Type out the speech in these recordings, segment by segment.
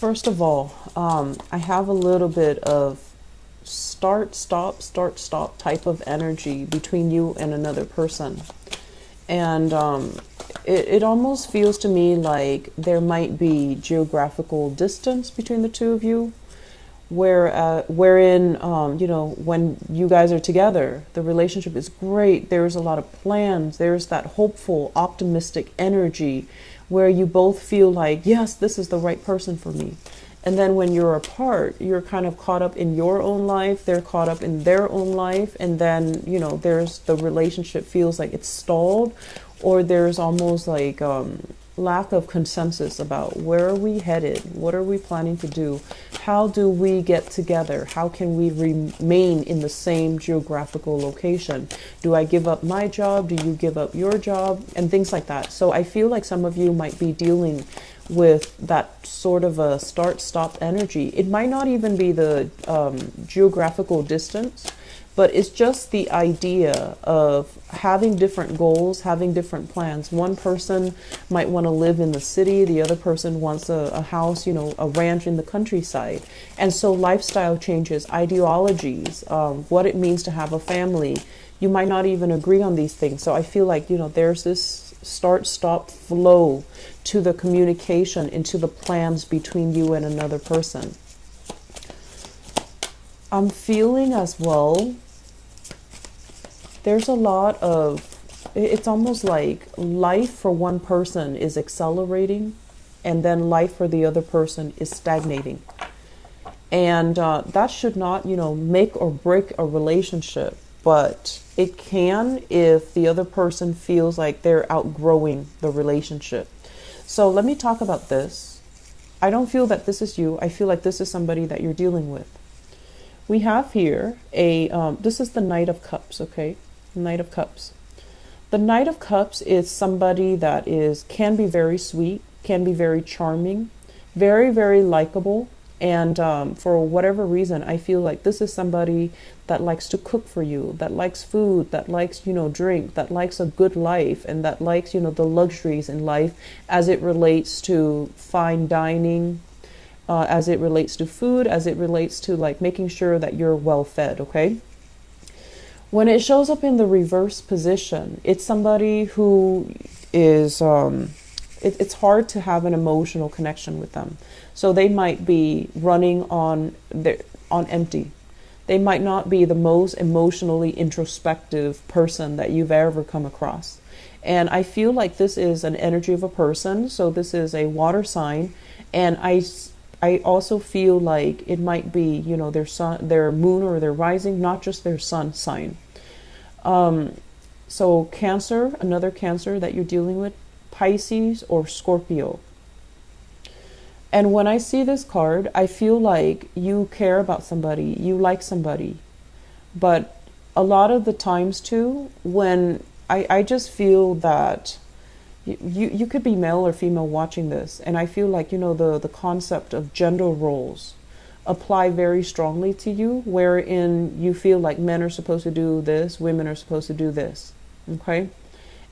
First of all, I have a little bit of start, stop type of energy between you and another person. And it almost feels to me like there might be geographical distance between the two of you, wherein, when you guys are together, the relationship is great. There's a lot of plans. There's that hopeful, optimistic energy where you both feel like, yes, this is the right person for me. And then when you're apart, you're kind of caught up in your own life. They're caught up in their own life. And then, there's the relationship feels like it's stalled, or there's almost like lack of consensus about where are we headed? What are we planning to do? How do we get together? How can we remain in the same geographical location? Do I give up my job? Do you give up your job? And things like that. So I feel like some of you might be dealing with that sort of a start-stop energy. It might not even be the geographical distance, but it's just the idea of having different goals, having different plans. One person might want to live in the city. The other person wants a house, a ranch in the countryside. And so lifestyle changes, ideologies, what it means to have a family. You might not even agree on these things. So I feel like, there's this start-stop flow to the communication, into the plans between you and another person. I'm feeling as well, there's a lot of, it's almost like life for one person is accelerating and then life for the other person is stagnating. And that should not, make or break a relationship, but it can if the other person feels like they're outgrowing the relationship. So let me talk about this. I don't feel that this is you. I feel like this is somebody that you're dealing with. We have here this is the Knight of Cups, okay? Knight of Cups. The Knight of Cups is somebody that can be very sweet, can be very charming, very, very likable. And for whatever reason, I feel like this is somebody that likes to cook for you, that likes food, that likes, drink, that likes a good life, and that likes, the luxuries in life as it relates to fine dining, as it relates to food, as it relates to like making sure that you're well fed, okay? When it shows up in the reverse position, it's somebody who is, it's hard to have an emotional connection with them. So they might be running on empty. They might not be the most emotionally introspective person that you've ever come across. And I feel like this is an energy of a person. So this is a water sign. And I also feel like it might be, their sun, their moon, or their rising, not just their sun sign. So Cancer, another Cancer that you're dealing with, Pisces or Scorpio. And when I see this card, I feel like you care about somebody, you like somebody. But a lot of the times too, when I just feel that you could be male or female watching this, and I feel like, the concept of gender roles apply very strongly to you, wherein you feel like men are supposed to do this, women are supposed to do this, okay?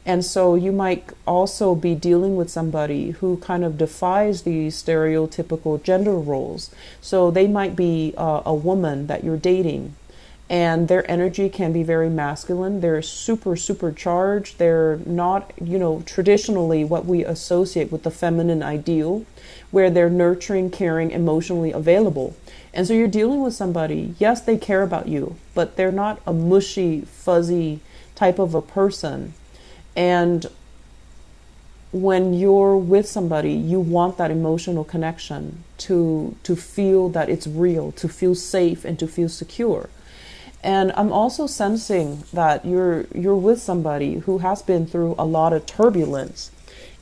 And so you might also be dealing with somebody who kind of defies these stereotypical gender roles. So they might be a woman that you're dating, and their energy can be very masculine. They're super, super charged. They're not, traditionally what we associate with the feminine ideal, where they're nurturing, caring, emotionally available. And so you're dealing with somebody, yes, they care about you, but they're not a mushy, fuzzy type of a person. And when you're with somebody, you want that emotional connection to feel that it's real, to feel safe, and to feel secure. And I'm also sensing that you're with somebody who has been through a lot of turbulence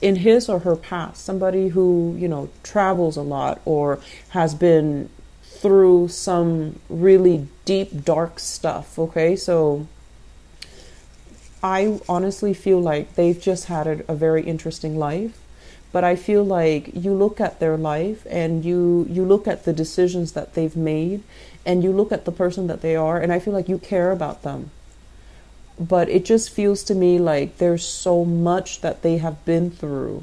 in his or her past. Somebody who, travels a lot or has been through some really deep, dark stuff, okay? So I honestly feel like they've just had a very interesting life, but I feel like you look at their life and you look at the decisions that they've made, and you look at the person that they are, and I feel like you care about them. But it just feels to me like there's so much that they have been through,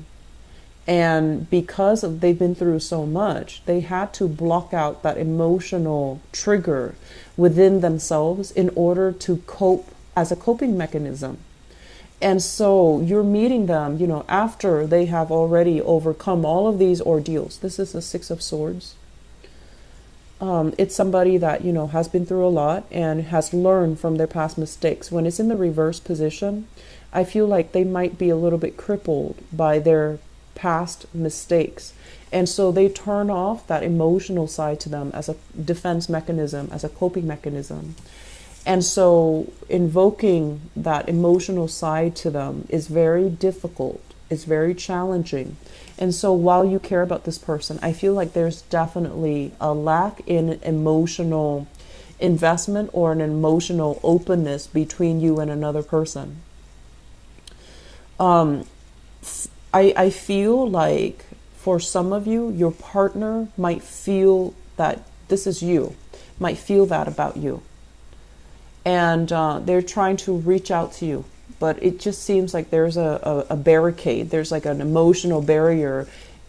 And because they've been through so much, they had to block out that emotional trigger within themselves in order to cope as a coping mechanism. And so you're meeting them, after they have already overcome all of these ordeals. This is the Six of Swords. It's somebody that, has been through a lot and has learned from their past mistakes. When it's in the reverse position, I feel like they might be a little bit crippled by their past mistakes. And so they turn off that emotional side to them as a defense mechanism, as a coping mechanism. And so invoking that emotional side to them is very difficult. It's very challenging. And so while you care about this person, I feel like there's definitely a lack in emotional investment or an emotional openness between you and another person. I feel like for some of you, your partner might feel that this is you, might feel that about you. And they're trying to reach out to you. But it just seems like there's a barricade. There's like an emotional barrier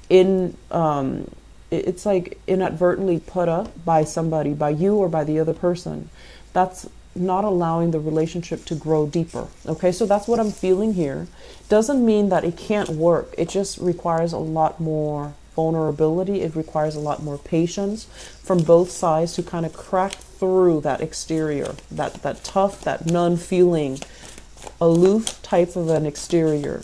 it's like inadvertently put up by somebody, by you or by the other person. That's not allowing the relationship to grow deeper. Okay, so that's what I'm feeling here. Doesn't mean that it can't work. It just requires a lot more vulnerability. It requires a lot more patience from both sides to kind of crack through that exterior, that tough, that non-feeling, aloof type of an exterior.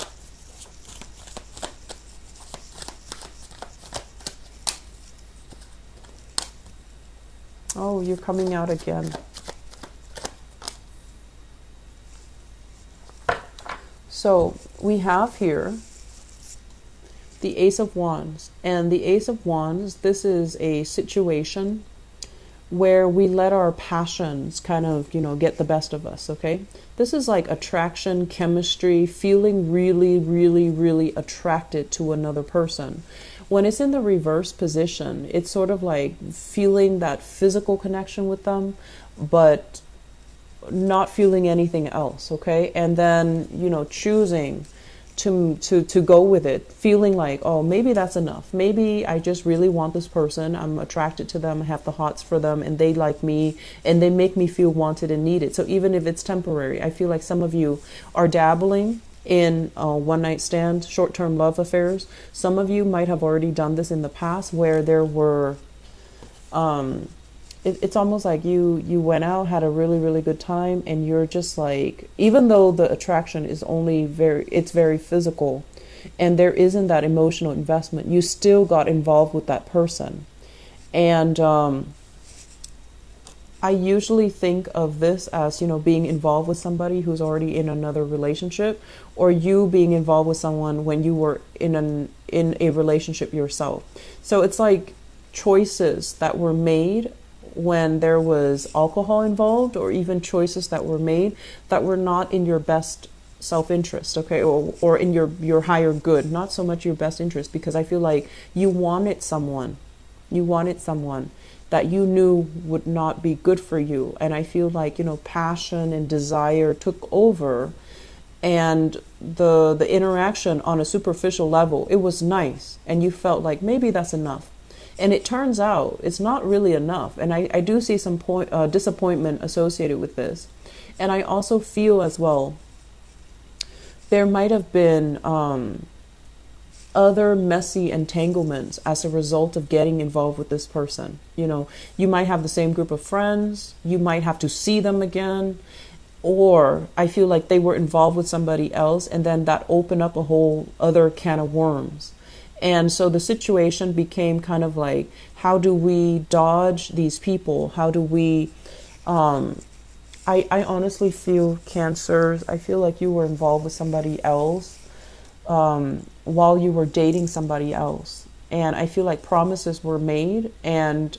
Oh, you're coming out again. So we have here the Ace of Wands. And the Ace of Wands, this is a situation where we let our passions kind of, get the best of us, okay? This is like attraction, chemistry, feeling really, really, really attracted to another person. When it's in the reverse position, it's sort of like feeling that physical connection with them, but not feeling anything else, okay? And then, choosing to go with it, feeling like, oh, maybe that's enough. Maybe I just really want this person. I'm attracted to them. I have the hots for them and they like me and they make me feel wanted and needed. So even if it's temporary, I feel like some of you are dabbling in one night stand, short-term love affairs. Some of you might have already done this in the past where there were, it's almost like you went out, had a really, really good time, and you're just like, even though the attraction is it's very physical, and there isn't that emotional investment, you still got involved with that person. And I usually think of this as, being involved with somebody who's already in another relationship, or you being involved with someone when you were in a relationship yourself. So it's like choices that were made when there was alcohol involved, or even choices that were made that were not in your best self-interest, okay, or in your higher good, not so much your best interest, because I feel like you wanted someone that you knew would not be good for you. And I feel like, passion and desire took over, and the interaction on a superficial level, it was nice, and you felt like maybe that's enough. And it turns out it's not really enough. And I do see some disappointment associated with this. And I also feel as well, there might have been other messy entanglements as a result of getting involved with this person. You might have the same group of friends. You might have to see them again. Or I feel like they were involved with somebody else, and then that opened up a whole other can of worms. And so the situation became kind of like, how do we dodge these people? How do we, I honestly feel, Cancer, I feel like you were involved with somebody else while you were dating somebody else. And I feel like promises were made, and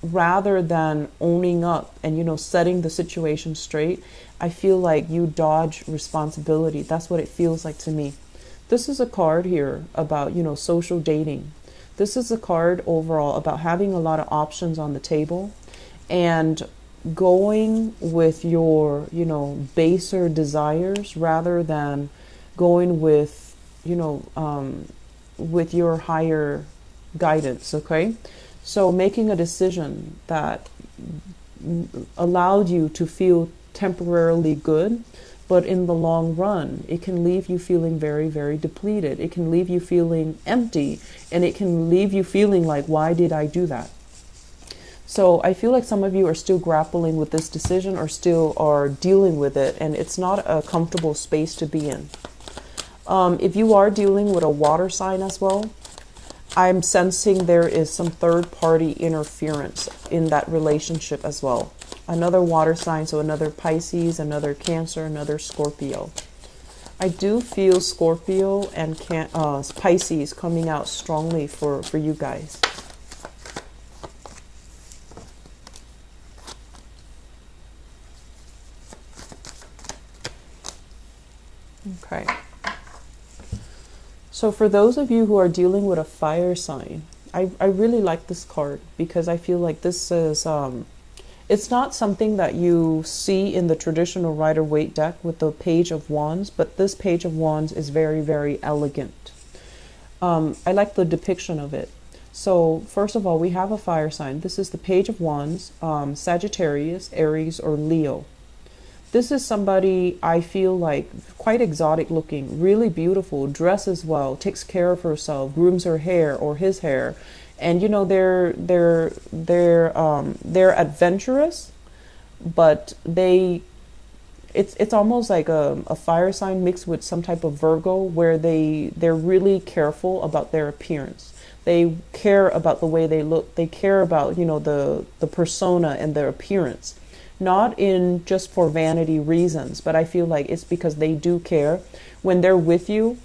rather than owning up and, setting the situation straight, I feel like you dodge responsibility. That's what it feels like to me. This is a card here about, social dating. This is a card overall about having a lot of options on the table and going with your, baser desires rather than going with, with your higher guidance, okay? So making a decision that allowed you to feel temporarily good, but in the long run, it can leave you feeling very, very depleted. It can leave you feeling empty, and it can leave you feeling like, why did I do that? So I feel like some of you are still grappling with this decision or still are dealing with it, and it's not a comfortable space to be in. If you are dealing with a water sign as well, I'm sensing there is some third-party interference in that relationship as well. Another water sign, so another Pisces, another Cancer, another Scorpio. I do feel Scorpio and Pisces coming out strongly for you guys. Okay. So for those of you who are dealing with a fire sign, I really like this card because I feel like this is, it's not something that you see in the traditional Rider-Waite deck with the Page of Wands, but this Page of Wands is very, very elegant. I like the depiction of it. So first of all, we have a fire sign. This is the Page of Wands, Sagittarius, Aries, or Leo. This is somebody I feel like quite exotic looking, really beautiful, dresses well, takes care of herself, grooms her hair or his hair, and you know they're adventurous, but it's almost like a fire sign mixed with some type of Virgo, where they're really careful about their appearance. They care about the way they look. They care about, you know, the persona and their appearance. Not in just for vanity reasons, but I feel like it's because they do care. When they're with you,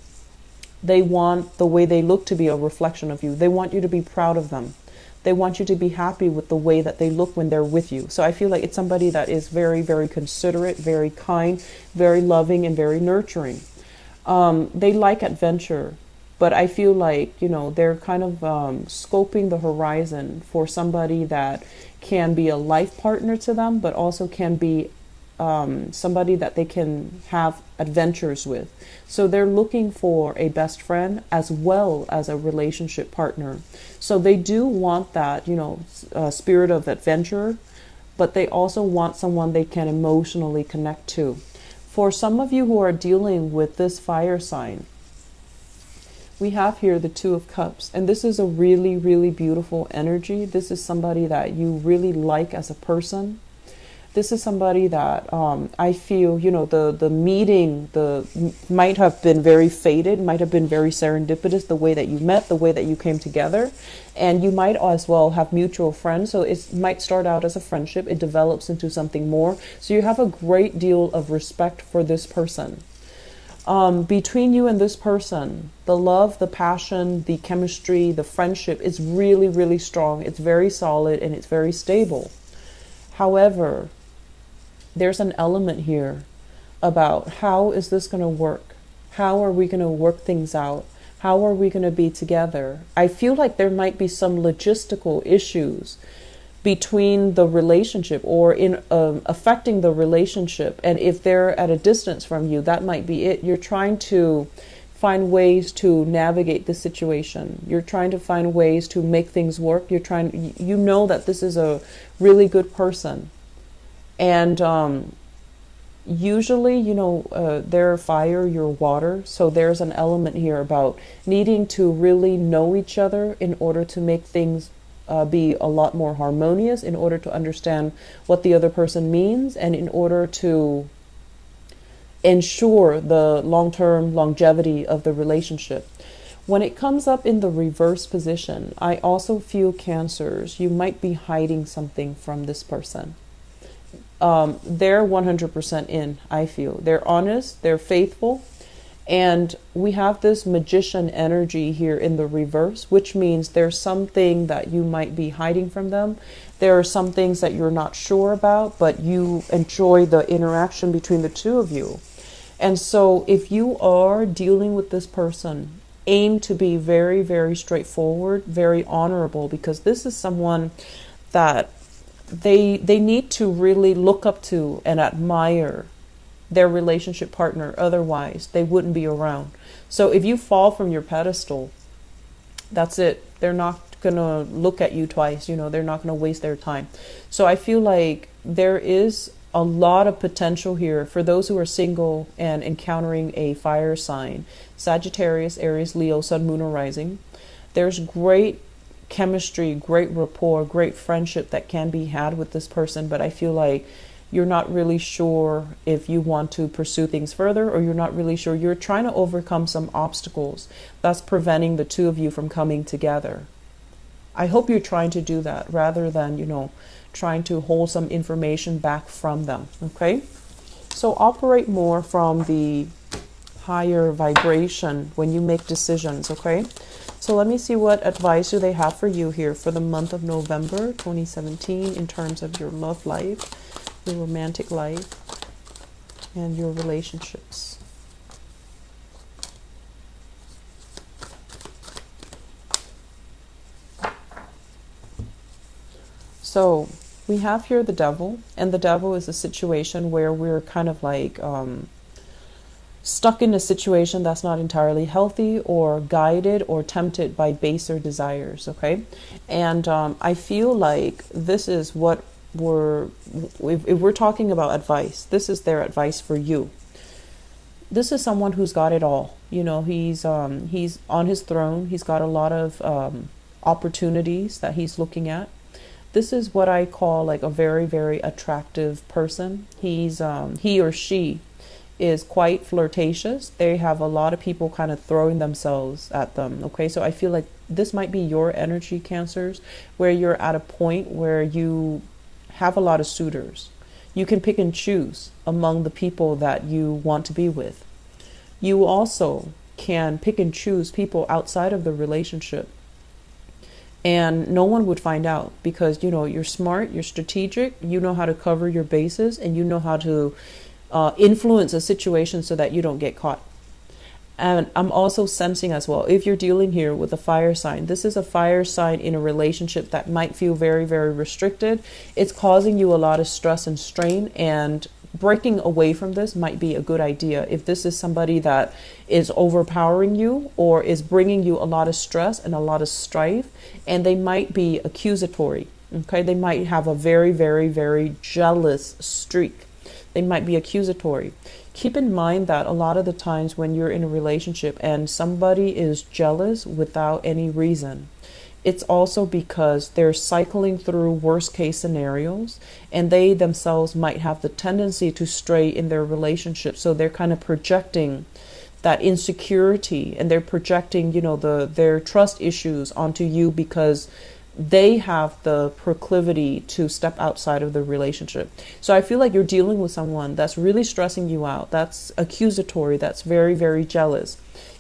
they want the way they look to be a reflection of you. They want you to be proud of them. They want you to be happy with the way that they look when they're with you. So I feel like it's somebody that is very, very considerate, very kind, very loving, and very nurturing. They like adventure, but I feel like, you know, they're kind of scoping the horizon for somebody that can be a life partner to them, but also can be somebody that they can have adventures with. So they're looking for a best friend as well as a relationship partner. So they do want that, you know, spirit of adventure, but they also want someone they can emotionally connect to. For some of you who are dealing with this fire sign, we have here the Two of Cups, and this is a really, really beautiful energy. This is somebody that you really like as a person. This is somebody that I feel, you know, the meeting might have been very fated, might have been very serendipitous, the way that you met, the way that you came together. And you might as well have mutual friends. So it might start out as a friendship. It develops into something more. So you have a great deal of respect for this person. Between you and this person, the love, the passion, the chemistry, the friendship is really, really strong. It's very solid and it's very stable. However, there's an element here about how is this going to work? How are we going to work things out? How are we going to be together? I feel like there might be some logistical issues between the relationship or in affecting the relationship. And if they're at a distance from you, that might be it. You're trying to find ways to navigate the situation. You're trying to find ways to make things work. You know that this is a really good person. And usually, you know, they're fire, you're water. So there's an element here about needing to really know each other in order to make things be a lot more harmonious, in order to understand what the other person means, and in order to ensure the long-term longevity of the relationship. When it comes up in the reverse position, I also feel Cancers, you might be hiding something from this person. They're 100% in, I feel. They're honest, they're faithful, and we have this magician energy here in the reverse, which means there's something that you might be hiding from them. There are some things that you're not sure about, but you enjoy the interaction between the two of you. And so if you are dealing with this person, aim to be very, very straightforward, very honorable, because this is someone that they need to really look up to and admire their relationship partner. Otherwise, they wouldn't be around. So if you fall from your pedestal, That's it. They're not going to look at you twice. They're not going to waste their time. So I feel like there is a lot of potential here for those who are single and encountering a fire sign: Sagittarius, Aries, Leo, Sun, Moon, or Rising. There's great chemistry, great rapport, great friendship that can be had with this person, but I feel like you're not really sure if you want to pursue things further, or you're not really sure. You're trying to overcome some obstacles that's preventing the two of you from coming together. I hope you're trying to do that rather than, trying to hold some information back from them. Okay? So operate more from the higher vibration when you make decisions. Okay? So let me see what advice do they have for you here for the month of November 2017 in terms of your love life, your romantic life, and your relationships. So we have here the devil, and the devil is a situation where we're kind of like stuck in a situation that's not entirely healthy, or guided or tempted by baser desires. Okay, and I feel like this is what if we're talking about advice, this is their advice for you. This is someone who's got it all. He's on his throne. He's got a lot of opportunities that he's looking at. This is what I call like a very, very attractive person. He or she is quite flirtatious. They have a lot of people kind of throwing themselves at them. Okay, so I feel like this might be your energy, Cancers, where you're at a point where you have a lot of suitors. You can pick and choose among the people that you want to be with. You also can pick and choose people outside of the relationship, and no one would find out, because you're smart, you're strategic, you know how to cover your bases, and you know how to influence a situation so that you don't get caught. And I'm also sensing as well, if you're dealing here with a fire sign, this is a fire sign in a relationship that might feel very, very restricted. It's causing you a lot of stress and strain, and breaking away from this might be a good idea. If this is somebody that is overpowering you or is bringing you a lot of stress and a lot of strife, and they might be accusatory. Okay, they might have a very, very, very jealous streak. They might be accusatory. Keep in mind that a lot of the times when you're in a relationship and somebody is jealous without any reason, it's also because they're cycling through worst case scenarios, and they themselves might have the tendency to stray in their relationship. So they're kind of projecting that insecurity, and they're projecting, their trust issues onto you, because they have the proclivity to step outside of the relationship. So I feel like you're dealing with someone that's really stressing you out, that's accusatory, that's very, very jealous.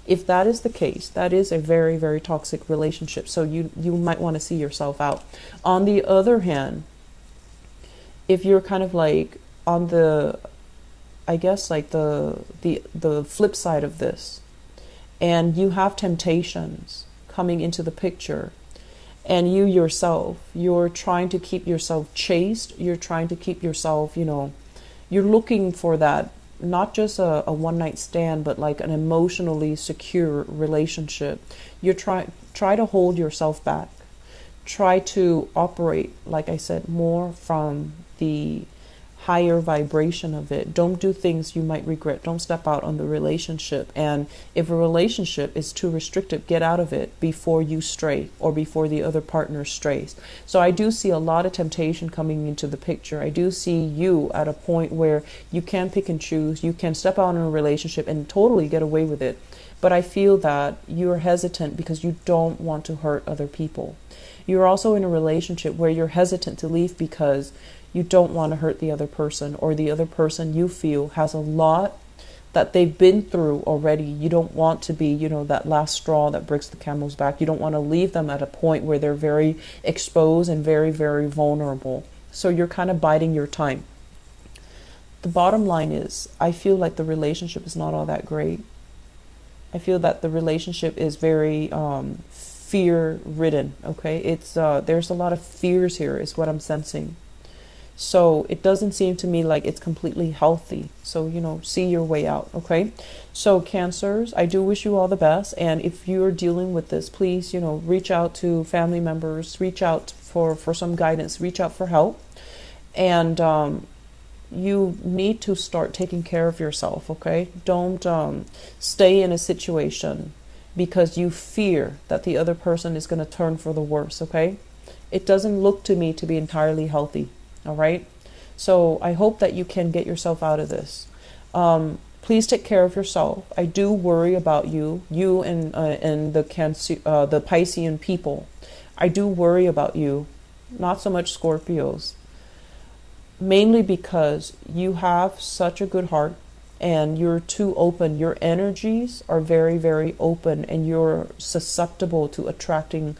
If that is the case, that is a very, very toxic relationship. So you might want to see yourself out. On the other hand, if you're kind of like on the, I guess like the flip side of this, and you have temptations coming into the picture, and you yourself, you're trying to keep yourself chaste, you're trying to keep yourself, you're looking for that, not just a one-night stand, but like an emotionally secure relationship. You try to hold yourself back. Try to operate, like I said, more from the higher vibration of it. Don't do things you might regret. Don't step out on the relationship. And if a relationship is too restrictive, get out of it before you stray, or before the other partner strays. So I do see a lot of temptation coming into the picture. I do see you at a point where you can pick and choose. You can step out in a relationship and totally get away with it. But I feel that you're hesitant because you don't want to hurt other people. You're also in a relationship where you're hesitant to leave because you don't want to hurt the other person, or the other person you feel has a lot that they've been through already. You don't want to be, that last straw that breaks the camel's back. You don't want to leave them at a point where they're very exposed and very, very vulnerable. So you're kind of biding your time. The bottom line is, I feel like the relationship is not all that great. I feel that the relationship is very fear-ridden. Okay, it's there's a lot of fears here, is what I'm sensing. So it doesn't seem to me like it's completely healthy. So, see your way out, okay? So Cancers, I do wish you all the best. And if you're dealing with this, please, reach out to family members, reach out for some guidance, reach out for help. And you need to start taking care of yourself, okay? Don't stay in a situation because you fear that the other person is going to turn for the worse, okay? It doesn't look to me to be entirely healthy, all right? So I hope that you can get yourself out of this. Please take care of yourself. I do worry about you and the the Piscean people. I do worry about you, not so much Scorpios, mainly because you have such a good heart and you're too open. Your energies are very, very open, and you're susceptible to attracting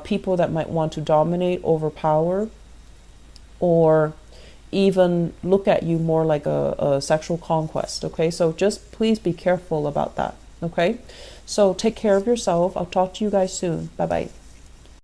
people that might want to dominate, overpower, or even look at you more like a sexual conquest, okay? So just please be careful about that, okay? So take care of yourself. I'll talk to you guys soon. Bye-bye.